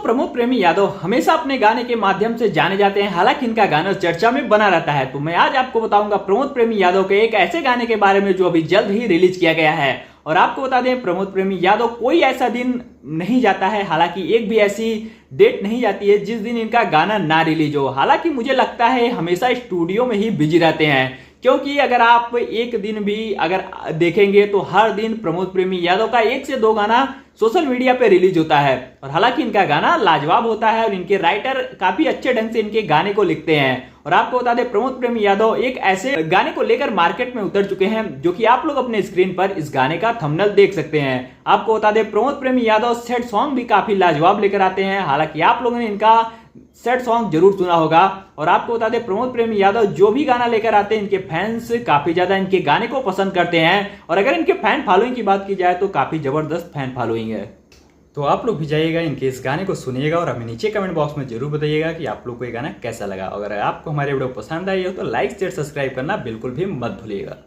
प्रमोद प्रेमी यादव हमेशा अपने गाने के माध्यम से जाने जाते हैं, हालांकि इनका गाना चर्चा में बना रहता है। तो मैं आज आपको बताऊंगा प्रमोद प्रेमी यादव के एक ऐसे गाने के बारे में जो अभी जल्द ही रिलीज किया गया है। और आपको बता दें, प्रमोद प्रेमी यादव कोई ऐसा दिन नहीं जाता है, हालांकि एक भी ऐसी डेट नहीं जाती है जिस दिन इनका गाना ना रिलीज हो। हालांकि मुझे लगता है हमेशा स्टूडियो में ही बिजी रहते हैं, क्योंकि अगर आप एक दिन भी अगर देखेंगे तो हर दिन प्रमोद प्रेमी यादव का 1 से 2 गाना सोशल मीडिया पे रिलीज होता है। और हालांकि इनका गाना लाजवाब होता है और इनके राइटर काफी अच्छे ढंग से इनके गाने को लिखते हैं। और आपको बता दें, प्रमोद प्रेमी यादव एक ऐसे गाने को लेकर मार्केट में उतर चुके हैं जो कि आप लोग अपने स्क्रीन पर इस गाने का थंबनेल देख सकते हैं। आपको बता दें, प्रमोद प्रेमी यादव सैड सॉन्ग भी काफी लाजवाब लेकर आते हैं। हालांकि आप लोगों ने इनका सैड सॉन्ग जरूर सुना होगा। और आपको बता दें, प्रमोद प्रेमी यादव जो भी गाना लेकर आते हैं, इनके फैंस काफी ज्यादा इनके गाने को पसंद करते हैं। और अगर इनके फैन फॉलोइंग की बात की जाए तो काफी जबरदस्त फैन फॉलोइंग है। तो आप लोग भी जाइएगा, इनके इस गाने को सुनिएगा और हमें नीचे कमेंट बॉक्स में जरूर बताइएगा कि आप लोग को ये गाना कैसा लगा। अगर आपको हमारे वीडियो पसंद आई हो तो लाइक शेयर सब्सक्राइब करना बिल्कुल भी मत भूलिएगा।